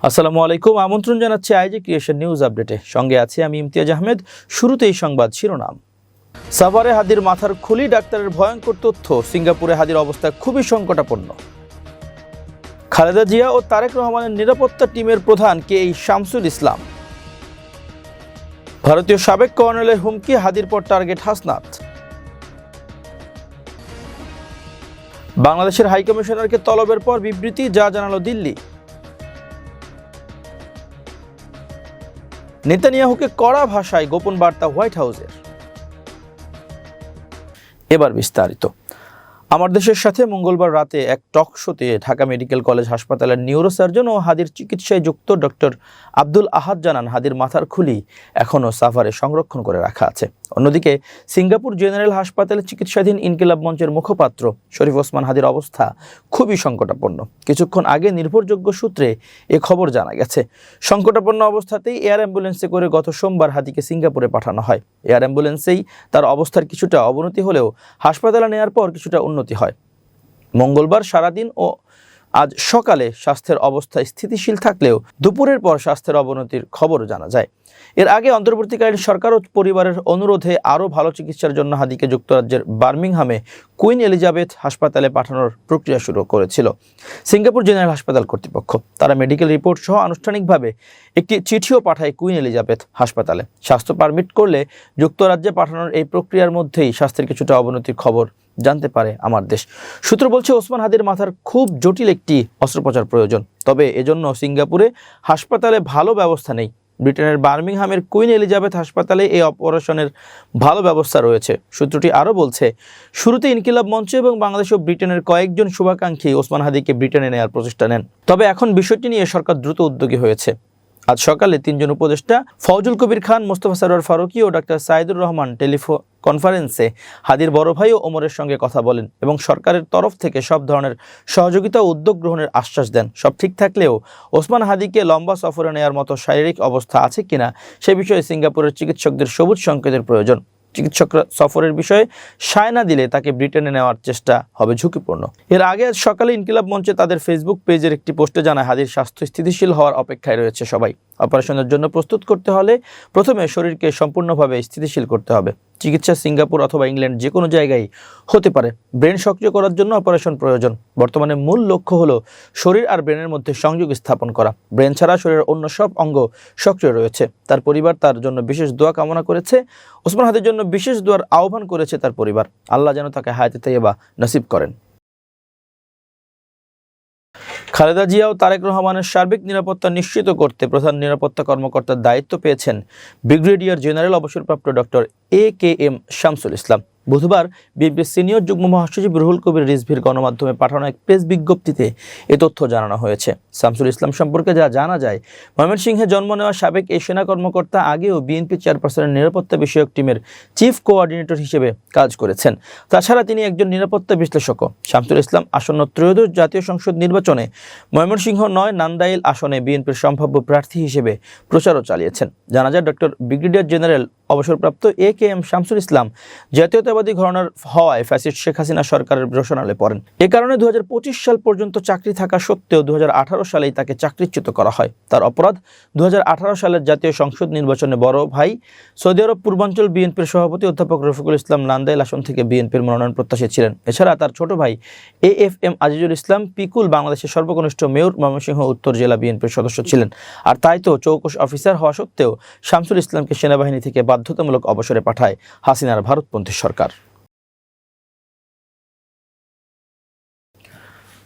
আসসালামু আলাইকুম, আমন্ত্রণ জানাচ্ছি আইজি ক্রিয়েশন নিউজ আপডেটে। সঙ্গে আছি আমি ইমতিয়াজ আহমেদ। শুরুতেই সংবাদ শিরোনাম। সাভারে হাদির মাথার খুলি, ডাক্তারের ভয়ঙ্কর তথ্য। সিঙ্গাপুরে হাদির অবস্থা খুবই সংকটাপন্ন। খালেদা জিয়া ও তারেক রহমানের নিরাপত্তা টিমের প্রধান কে এই শামসুল ইসলাম। ভারতীয় সাবেক কর্নেলের হুমকি, হাদির পর টার্গেট হাসনাত। বাংলাদেশের হাইকমিশনারকে তলবের পর বিবৃতি, যা জানালো দিল্লি। নেতানিয়াহুকে কড়া ভাষায় গোপন বার্তা হোয়াইট হাউসের। এবার বিস্তারিত। আমার দেশের সাথে মঙ্গলবার রাতে এক টক শোতে ঢাকা মেডিকেল কলেজ হাসপাতালের নিউরোসার্জন ও হাদির চিকিৎসায় যুক্ত ডক্টর আব্দুল আহাদ জানান, হাদির মাথার খুলি এখনও সাভারে সংরক্ষণ করে রাখা আছে। অন্যদিকে সিঙ্গাপুর জেনারেল হাসপাতালে চিকিৎসাধীন ইনকিলাব মঞ্চের মুখপাত্র শরীফ ওসমান হাদির অবস্থা খুবই সংকটাপন্ন। কিছুক্ষণ আগে নির্ভরযোগ্য সূত্রে এ খবর জানা গেছে। সংকটাপন্ন অবস্থাতেই এয়ার অ্যাম্বুলেন্সে করে গত সোমবার হাদিকে সিঙ্গাপুরে পাঠানো হয়। এয়ার অ্যাম্বুলেন্সেই তার অবস্থার কিছুটা অবনতি হলেও হাসপাতালে নেওয়ার পর কিছুটা উন্নতি হয়। মঙ্গলবার সারাদিন ও আজ সকালে স্বাস্থ্যের অবস্থা স্থিতিশীল থাকলেও দুপুরের পর স্বাস্থ্যের অবনতির খবর জানা যায়। এর আগে অন্তর্বর্তীকালীন সরকার ও পরিবারের অনুরোধে আরও ভালো চিকিৎসার জন্য হাদিকে যুক্তরাজ্যের বার্মিংহামে কুইন এলিজাবেথ হাসপাতালে পাঠানোর প্রক্রিয়া শুরু করেছিল সিঙ্গাপুর জেনারেল হাসপাতাল কর্তৃপক্ষ। তারা মেডিকেল রিপোর্ট সহ আনুষ্ঠানিকভাবে একটি চিঠিও পাঠায় কুইন এলিজাবেথ হাসপাতালে। স্বাস্থ্য পারমিট করলে যুক্তরাজ্যে পাঠানোর এই প্রক্রিয়ার মধ্যেই স্বাস্থ্যের কিছুটা অবনতির খবর জানতে পারে আমার দেশ। সূত্র বলছে, ওসমান হাদির মাথার খুব জটিল একটি অস্ত্রোপচার প্রয়োজন, তবে এজন্য সিঙ্গাপুরে হাসপাতালে ভালো ব্যবস্থা নেই। ব্রিটেনের বার্মিংহামের কুইন এলিজাবেথ হাসপাতালে এই অপারেশনের ভালো ব্যবস্থা রয়েছে। সূত্রটি আরও বলছে, শুরুতে ইনকিলাব মঞ্চ এবং বাংলাদেশ ও ব্রিটেনের কয়েকজন শুভাকাঙ্ক্ষী ওসমান হাদিকে ব্রিটেনে নেওয়ার প্রচেষ্টা নেন। তবে এখন বিষয়টি নিয়ে সরকার দ্রুত উদ্যোগী হয়েছে। আজ সকালে তিনজন উপদেষ্টা ফজল কবির খান, মোস্তফা সরোয়ার ফারুকী ও ডাক্তার সাইদুর রহমান কনফারেন্সে হাদির বড় ভাই ও ওমরের সঙ্গে কথা বলেন এবং সরকারের তরফ থেকে সব ধরনের সহযোগিতা ও উদ্যোগ গ্রহণের আশ্বাস দেন। সব ঠিক থাকলেও ওসমান হাদিকে লম্বা সফরে নেওয়ার মতো শারীরিক অবস্থা আছে কিনা সে বিষয়ে সিঙ্গাপুরের চিকিৎসকদের সবুজ সংকেতের প্রয়োজন। চিকিৎসকরা সফরের বিষয়ে সায় না দিলে তাকে ব্রিটেনে নেওয়ার চেষ্টা হবে ঝুঁকিপূর্ণ। এর আগে আজ সকালে ইনকিলাব মঞ্চে তাদের ফেসবুক পেজের একটি পোস্টে জানায়, হাদির স্বাস্থ্য স্থিতিশীল হওয়ার অপেক্ষায় রয়েছে সবাই। অপারেশনের জন্য প্রস্তুত করতে হলে প্রথমে শরীরকে সম্পূর্ণভাবে স্থিতিশীল করতে হবে। চিকিৎসা সিঙ্গাপুর অথবা ইংল্যান্ড যে কোনো জায়গায় হতে পারে। ব্রেন সক্রিয় করার জন্য অপারেশন প্রয়োজন। বর্তমানে মূল লক্ষ্য হলো শরীর আর ব্রেনের মধ্যে সংযোগ স্থাপন করা। ব্রেন ছাড়া শরীরের অন্য সব অঙ্গ সক্রিয় রয়েছে। তার পরিবার তার জন্য বিশেষ দোয়া কামনা করেছে। ওসমান হাদির জন্য বিশেষ দোয়ার আহ্বান করেছে তার পরিবার। আল্লাহ যেন তাকে হায়াতে তাইয়্যিবা নসিব করেন। খালেদা জিয়া ও তারেক রহমানের সার্বিক নিরাপত্তা নিশ্চিত করতে প্রধান নিরাপত্তা কর্মকর্তার দায়িত্ব পেয়েছেন ব্রিগেডিয়ার জেনারেল অবসরপ্রাপ্ত ডক্টর AKM শামসুল ইসলাম। বুধবার বিএনপির সিনিয়র যুগ্ম মহাসচিব রুহুল কবির রিজভীর গণমাধ্যমে পাঠানো এক প্রেস বিজ্ঞপ্তিতে এ তথ্য জানানো হয়েছে। শামসুল ইসলাম সম্পর্কে যা জানা যায়, ময়মনসিংহে জন্ম নেওয়া সাবেক এই সেনা কর্মকর্তা আগেও বিএনপি চেয়ারপারসনের নিরাপত্তা বিষয়ক টিমের চিফ কোঅর্ডিনেটর হিসেবে কাজ করেছেন। তাছাড়া তিনি একজন নিরাপত্তা বিশ্লেষকও। শামসুল ইসলাম আসন্ন ত্রয়োদশ জাতীয় সংসদ নির্বাচনে ময়মনসিংহ ৯ নান্দাইল আসনে বিএনপির সম্ভাব্য প্রার্থী হিসেবে প্রচারও চালিয়েছেন। জানা যায়, ডক্টর ব্রিগেডিয়ার জেনারেল অবসরপ্রাপ্ত AKM শামসুল ইসলাম জাতীয়তাবাদী ঘরানার হওয়ায় ফ্যাসিস্ট শেখ হাসিনা সরকারের রোশনালে পড়েন। এ কারণে 2025 সাল পর্যন্ত চাকরি থাকা সত্ত্বেও 2018 সালেই তাকে চাকরিচ্যুত করা হয়। তার অপরাধ, 2018 সালের জাতীয় সংসদ নির্বাচনে বড় ভাই সৌদি আরব পূর্বাঞ্চল বিএনপির সভাপতি অধ্যাপক রফিকুল ইসলাম নান্দাইল আসন থেকে বিএনপির মনোনয়ন প্রত্যাশী ছিলেন। এছাড়া তার ছোট ভাই AFM আজিজুল ইসলাম পিকুল বাংলাদেশের সর্বকনিষ্ঠ মেয়র, ময়মনসিংহ উত্তর জেলা বিএনপির সদস্য ছিলেন। আর তাই তো চৌকস অফিসার হওয়া সত্ত্বেও শামসুল ইসলামকে সেনাবাহিনী থেকে বাধ্যতামূলক অবসরে পাঠায় হাসিনার ভারতপন্থী সরকার।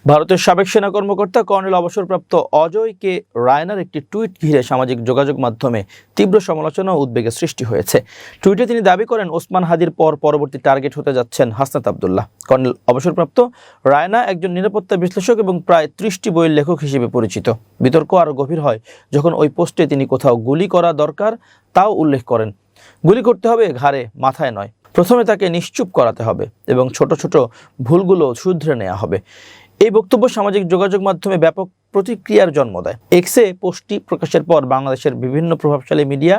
ভারতের সাবেক সেনা কর্মকর্তা কর্নেল অবসরপ্রাপ্ত অজয় কে রায়নার একটি টুইট ঘিরে সামাজিক যোগাযোগ মাধ্যমে তীব্র সমালোচনা ও উদ্বেগের সৃষ্টি হয়েছে। টুইটে তিনি দাবি করেন, ওসমান হাদির পর পরবর্তী টার্গেট হতে যাচ্ছেন হাসনাত আবদুল্লাহ। কর্নেল অবসরপ্রাপ্ত রায়না একজন নিরাপত্তা বিশ্লেষক এবং প্রায় 30টি বইয়ের লেখক হিসেবে পরিচিত। বিতর্ক আরও গভীর হয় যখন ওই পোস্টে তিনি কোথাও গুলি করা দরকার তাও উল্লেখ করেন। গুলি করতে হবে ঘাড়ে, মাথায় নয়। প্রথমে তাকে নিশ্চুপ করাতে হবে এবং ছোট ছোট ভুলগুলো শুধরে নেওয়া হবে। এই বক্তব্য সামাজিক যোগাযোগ মাধ্যমে ব্যাপক প্রতিক্রিয়ার জন্ম দেয়। এক্সে পোস্টটি প্রকাশের পর বাংলাদেশের বিভিন্ন প্রভাবশালী মিডিয়া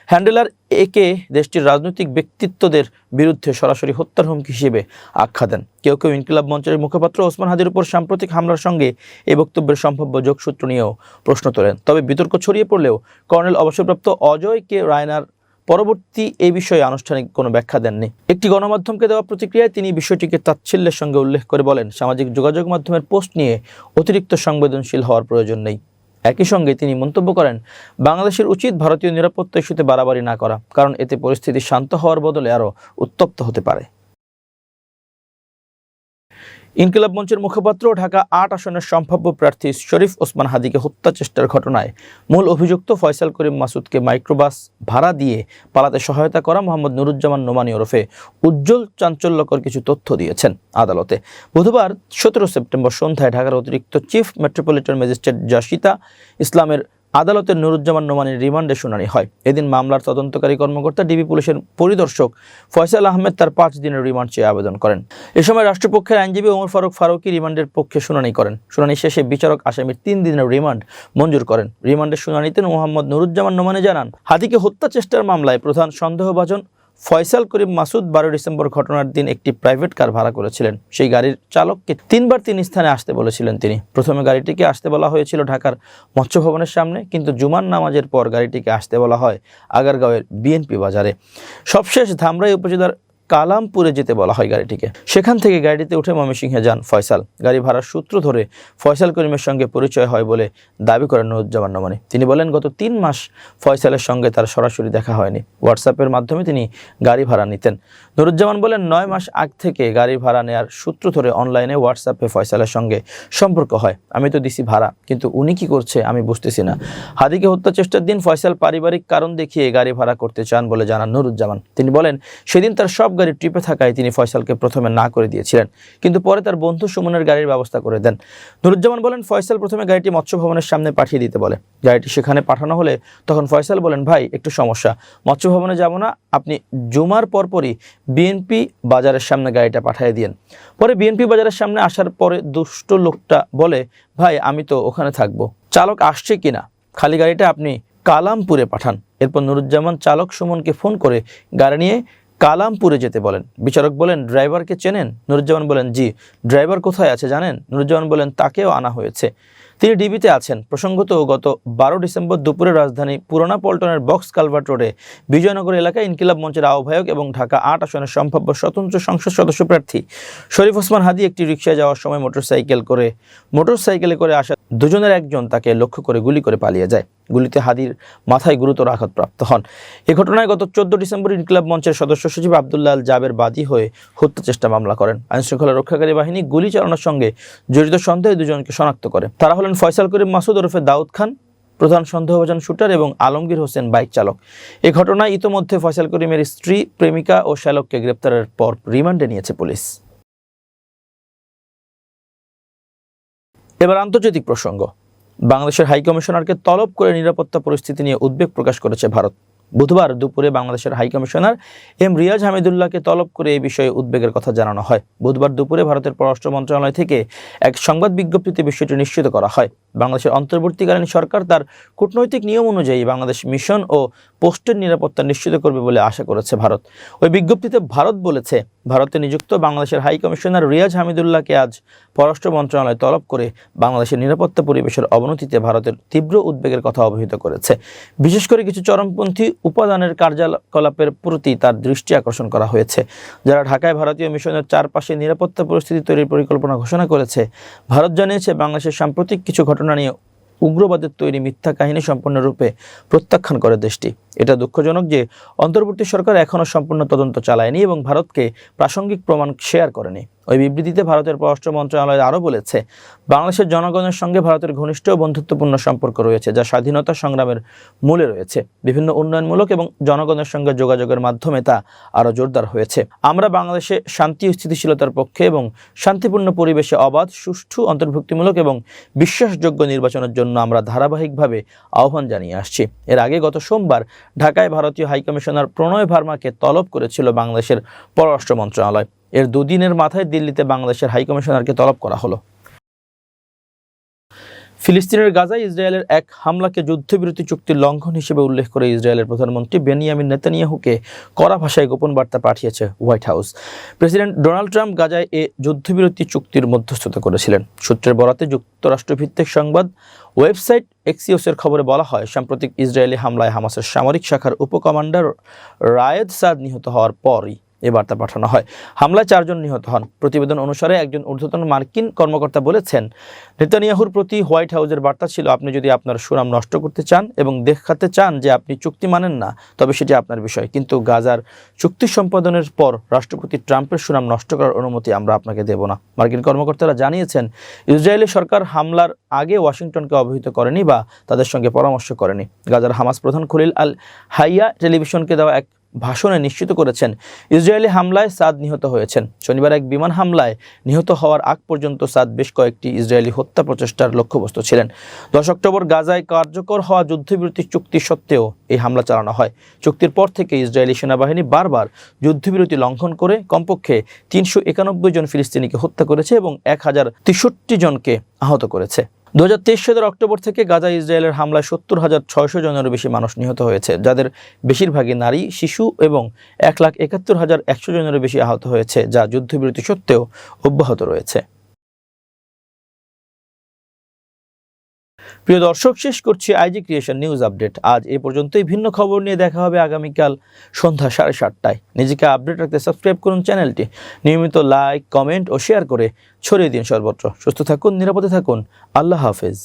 হ্যান্ডেলার একে দেশটির রাজনৈতিক ব্যক্তিত্বদের বিরুদ্ধে সরাসরি হত্যার হুমকি হিসেবে আখ্যা দেন। কেউ কেউ ইনকিলাব মঞ্চের মুখপাত্র ওসমান হাদির উপর সাম্প্রতিক হামলার সঙ্গে এই বক্তব্যের সম্ভাব্য যোগসূত্র নিয়েও প্রশ্ন তোলেন। তবে বিতর্ক ছড়িয়ে পড়লেও কর্নেল অবসরপ্রাপ্ত অজয় কে রায়নার পরবর্তী এই বিষয়ে আনুষ্ঠানিক কোনো ব্যাখ্যা দেননি। একটি গণমাধ্যমকে দেওয়া প্রতিক্রিয়ায় তিনি বিষয়টিকে তাচ্ছিল্যের সঙ্গে উল্লেখ করে বলেন, সামাজিক যোগাযোগ মাধ্যমের পোস্ট নিয়ে অতিরিক্ত সংবেদনশীল হওয়ার প্রয়োজন নেই। একই সঙ্গে তিনি মন্তব্য করেন, বাংলাদেশের উচিত ভারতীয় নিরাপত্তা ইস্যুতে বাড়াবাড়ি না করা, কারণ এতে পরিস্থিতি শান্ত হওয়ার বদলে আরও উত্তপ্ত হতে পারে। ইনকিলাব মঞ্চের মুখপাত্র ঢাকা ৮ আসনের সম্ভাব্য প্রার্থী শরীফ ওসমান হাদিকে হত্যা চেষ্টার ঘটনায় মূল অভিযুক্ত ফয়সাল করিম মাসুদকে মাইক্রোবাস ভাড়া দিয়ে পালাতে সহায়তা করা মোহাম্মদ নুরুজ্জামান নোমানী ওরফে উজ্জ্বল চাঞ্চল্যকর কিছু তথ্য দিয়েছেন আদালতে। বুধবার ১৭ সেপ্টেম্বর সন্ধ্যায় ঢাকার অতিরিক্ত চিফ মেট্রোপলিটন ম্যাজিস্ট্রেট জাসিতা ইসলামের আদালতের নুরুজ্জামান নোমানীর রিমান্ডে শুনানি হয়। এদিন মামলার তদন্তকারী কর্মকর্তা ডিবি পুলিশের পরিদর্শক ফয়সাল আহমেদ তার ৫ দিনের রিমান্ড চেয়ে আবেদন করেন। এ সময় রাষ্ট্রপক্ষের আইনজীবী ওমর ফারুকী রিমান্ডের পক্ষে শুনানি করেন। শুনানি শেষে বিচারক আসামির ৩ দিনের রিমান্ড মঞ্জুর করেন। রিমান্ডের শুনানিতে মোহাম্মদ নুরুজ্জামান নোমানী জানান, হাদিকে হত্যা চেষ্টার মামলায় প্রধান সন্দেহভাজন ফয়সাল করিম মাসুদ ১২ ডিসেম্বর ঘটনার দিন একটি প্রাইভেট কার ভাড়া করেছিলেন। সেই গাড়ির চালককে ৩ বার ৩ স্থানে আসতে বলেছিলেন তিনি। প্রথমে গাড়িটিকে আসতে বলা হয়েছিল ঢাকার মৎস্য ভবনের সামনে, কিন্তু জুমার নামাজের পর গাড়িটিকে আসতে বলা হয় আগারগাঁওয়ের বিএনপি বাজারে। সবশেষ ধামরাই উপজেলার কালামপুরে যেতে বলা হয় গাড়িটিকে। সেখান থেকে গাড়িটিতে উঠে ময়মনসিংহে যান ফয়সাল। গাড়ি ভাড়ার সূত্র ধরে ফয়সাল করিমের সঙ্গে পরিচয় হয় বলে দাবি করেন নুরুজ্জামান নোমানী। তিনি বলেন, গত ৩ মাস ফয়সালের সঙ্গে তার সরাসরি দেখা হয়নি, হোয়াটসঅ্যাপের মাধ্যমে তিনি গাড়ি ভাড়া নিতেন। নুরুজ্জামান বলেন, ৯ মাস আগ থেকে গাড়ি ভাড়া নেয়ার সূত্র ধরে অনলাইনে হোয়াটসঅ্যাপে ফয়সালের সঙ্গে সম্পর্ক হয়। আমি তো দিছি ভাড়া, কিন্তু উনি কি করছে আমি বুঝতেছি না। হাদিকে হত্যা চেষ্টার দিন ফয়সাল পারিবারিক কারণ দেখিয়ে গাড়ি ভাড়া করতে চান বলে জানান নুরুজ্জামান। তিনি বলেন, সেদিন তার সব গাড়ি ট্রিপে থাকায় তিনি ফয়সালকে প্রথমে না করে দিয়েছিলেন, কিন্তু পরে তার বন্ধু সুমনের গাড়ির ব্যবস্থা করে দেন। নুরুজ্জামান বলেন, ফয়সাল প্রথমে গাড়িটি মৎস্য ভবনের সামনে পাঠিয়ে দিতে বলে। গাড়িটি সেখানে পাঠানো হলে তখন ফয়সাল বলেন, ভাই একটু সমস্যা, মৎস্য ভবনে যাব না, আপনি জুমার পরপরই বিএনপি বাজারের সামনে গাড়িটা পাঠিয়ে দিয়েন। পরে বিএনপি বাজারের সামনে আসার পরে দুষ্ট লোকটা বলে, ভাই আমি তো ওখানে থাকবো, চালক আসছে কিনা, খালি গাড়িটা আপনি কালামপুরে পাঠান। এরপর নুরুজ্জামান চালক সুমনকে ফোন করে গাড়ি নিয়ে কালামপুরে যেতে বলেন। বিচারক বলেন, ড্রাইভারকে চেনেন? নুরুজ্জামান বলেন, জি। ড্রাইভার কোথায় আছে জানেন? নুরুজ্জামান বলেন, তাকেও আনা হয়েছে, তিনি ডিবিতে আছেন। প্রসঙ্গত, গত ১২ ডিসেম্বর দুপুরে রাজধানী পুরানা পল্টনের বক্স কালভার্ট রোডে বিজয়নগর এলাকায় ইনকিলাব মঞ্চের আহ্বায়ক এবং ঢাকা ৮ আসনের সম্ভাব্য স্বতন্ত্র সংসদ সদস্য প্রার্থী শরীফ ওসমান হাদি একটি রিকশায় যাওয়ার সময় মোটরসাইকেলে করে আসা দুজনের একজন তাকে লক্ষ্য করে গুলি করে পালিয়ে যায়। গুলিতে হাদির মাথায় গুরুতর আঘাতপ্রাপ্ত হন। এ ঘটনায় গত ১৪ ডিসেম্বর ইনকিলাব মঞ্চের সদস্য সচিব আব্দুল্লাহ আল জাবের বাদী হয়ে হত্যা চেষ্টা মামলা করেন। আইনশৃঙ্খলা রক্ষাকারী বাহিনী গুলি চালানোর সঙ্গে জড়িত সন্দেহে দুজনকে শনাক্ত করে। তারা হলেন ফয়সাল করিম মাসুদ ওরফে দাউদ খান, প্রধান সন্দেহভাজন শুটার, এবং আলমগীর হোসেন বাইক চালক। এই ঘটনায় ইতোমধ্যে ফয়সাল করিমের স্ত্রী, প্রেমিকা ও শ্যালককে গ্রেপ্তারের পর রিমান্ডে নিয়েছে পুলিশ। এবার আন্তর্জাতিক প্রসঙ্গ। বাংলাদেশের হাইকমিশনারকে তলব করে নিরাপত্তা পরিস্থিতি নিয়ে উদ্বেগ প্রকাশ করেছে ভারত। বুধবার দুপুরে বাংলাদেশের হাইকমিশনার রিয়াজ হামিদুল্লাহকে তলব করে এই বিষয়ে উদ্বেগের কথা জানানো হয়। বুধবার দুপুরে ভারতের পররাষ্ট্র মন্ত্রণালয় থেকে এক সংবাদ বিজ্ঞপ্তিতে বিষয়টি নিশ্চিত করা হয়। বাংলাদেশের অন্তর্বর্তীকালীন সরকার তার কূটনৈতিক নিয়ম অনুযায়ী বাংলাদেশ মিশন ও পোস্টের নিরাপত্তা নিশ্চিত করবে বলে আশা করেছে ভারত। ওই বিজ্ঞপ্তিতে ভারত বলেছে, ভারতে নিযুক্ত বাংলাদেশের হাইকমিশনার রিয়াজ হামিদুল্লাহকে আজ পররাষ্ট্র মন্ত্রণালয় তলব করে বাংলাদেশের নিরাপত্তা পরিবেশের অবনতিতে ভারতের তীব্র উদ্বেগের কথা অবহিত করেছে। বিশেষ করে কিছু চরমপন্থী উপাদানের কার্যকলাপের প্রতি তার দৃষ্টি আকর্ষণ করা হয়েছে, যারা ঢাকায় ভারতীয় মিশনের চারপাশে নিরাপত্তা পরিস্থিতি তৈরির পরিকল্পনা ঘোষণা করেছে। ভারত জানিয়েছে, বাংলাদেশের সাম্প্রতিক কিছু ঘটনা নিয়ে উগ্রবাদের তৈরি মিথ্যা কাহিনী সম্পূর্ণরূপে প্রত্যাখ্যান করে দেশটি। এটা দুঃখজনক যে অন্তর্বর্তী সরকার এখনও সম্পূর্ণ তদন্ত চালায়নি এবং ভারতকে প্রাসঙ্গিক প্রমাণ শেয়ার করেনি। ওই বিবৃতিতে ভারতের পররাষ্ট্র মন্ত্রণালয় আরও বলেছে, বাংলাদেশের জনগণের সঙ্গে ভারতের ঘনিষ্ঠ ও বন্ধুত্বপূর্ণ সম্পর্ক রয়েছে, যা স্বাধীনতা সংগ্রামের মূলে রয়েছে। বিভিন্ন উন্নয়নমূলক এবং জনগণের সঙ্গে যোগাযোগের মাধ্যমে তা আরও জোরদার হয়েছে। আমরা বাংলাদেশে শান্তি ও স্থিতিশীলতার পক্ষে এবং শান্তিপূর্ণ পরিবেশে অবাধ, সুষ্ঠু, অন্তর্ভুক্তিমূলক এবং বিশ্বাসযোগ্য নির্বাচনের জন্য আমরা ধারাবাহিকভাবে আহ্বান জানিয়ে আসছি। এর আগে গত সোমবার ঢাকায় ভারতীয় হাইকমিশনার প্রণয় ভার্মাকে তলব করেছিল বাংলাদেশের পররাষ্ট্র মন্ত্রণালয়। এর দুদিনের মাথায় দিল্লিতে বাংলাদেশের হাইকমিশনারকে তলব করা হলো। ফিলিস্তিনের গাজায় ইসরায়েলের এক হামলাকে যুদ্ধবিরতি চুক্তির লঙ্ঘন হিসেবে উল্লেখ করে ইসরায়েলের প্রধানমন্ত্রী বেনিয়ামিন নেতানিয়াহুকে কড়া ভাষায় গোপন বার্তা পাঠিয়েছে white house. President Donald Trump গাজায় এ যুদ্ধবিরতি চুক্তির মধ্যস্থতা করেছিলেন। সূত্রের বরাতে যুক্তরাষ্ট্রভিত্তিক সংবাদ ওয়েবসাইট এক্সিওসের খবরে বলা হয়, সাম্প্রতিক ইসরায়েলি হামলায় হামাসের সামরিক শাখার উপকমান্ডার রায়েদ সাদ নিহত হওয়ার পরই এ বার্তা পাঠানো হয়। হামলায় 4 জন নিহত হন। প্রতিবেদন অনুসারে একজন ঊর্ধ্বতন মার্কিন কর্মকর্তা বলেছেন, নেতানিয়াহুর প্রতি হোয়াইট হাউসের বার্তা ছিল, আপনি যদি আপনার সুনাম নষ্ট করতে চান এবং দেখাতে চান যে আপনি চুক্তি মানেন না, তবে সেটি আপনার বিষয়, কিন্তু গাজার চুক্তি সম্পাদনের পর রাষ্ট্রপতি ট্রাম্পের সুনাম নষ্ট করার অনুমতি আমরা আপনাকে দেব না। মার্কিন কর্মকর্তারা জানিয়েছেন, ইসরায়েলি সরকার হামলার আগে ওয়াশিংটনকে অবহিত করেনি বা তাদের সঙ্গে পরামর্শ করেনি। গাজার হামাস প্রধান খলিল আল হাইয়া টেলিভিশনকে দেওয়া এক ভাষণে নিশ্চিত করেছেন, ইসরায়েলি হামলায় সাদ নিহত হয়েছেন। শনিবার এক বিমান হামলায় নিহত হওয়ার আগ পর্যন্ত সাদ বেশ কয়েকটি ইসরায়েলি হত্যা প্রচেষ্টার লক্ষ্যবস্তু ছিলেন। 10 অক্টোবর গাজায় কার্যকর হওয়া যুদ্ধবিরতি চুক্তি সত্ত্বেও এই হামলা চালানো হয়। চুক্তির পর থেকে ইসরায়েলি সেনাবাহিনী বারবার যুদ্ধবিরতি লঙ্ঘন করে কমপক্ষে 391 জন ফিলিস্তিনিকে হত্যা করেছে এবং 1063 জনকে আহত করেছে। 2023 সালের অক্টোবর থেকে গাজায় ইসরায়েলের হামলায় 70,600 জনেরও বেশি মানুষ নিহত হয়েছে, যাদের বেশিরভাগই নারী, শিশু এবং 1,71,100 জনেরও বেশি আহত হয়েছে, যা যুদ্ধবিরতি সত্ত্বেও অব্যাহত রয়েছে। প্রিয় দর্শক, শেষ করছি আইজি ক্রিয়েশন নিউজ আপডেট। আজ এ পর্যন্তই। ভিন্ন খবর নিয়ে দেখা হবে আগামীকাল সন্ধ্যা 7:30টায়। নিজেকে আপডেট রাখতে সাবস্ক্রাইব করুন চ্যানেলটি। নিয়মিত লাইক, কমেন্ট ও শেয়ার করে ছড়িয়ে দিন সর্বত্র। সুস্থ থাকুন, নিরাপদে থাকুন। আল্লাহ হাফেজ।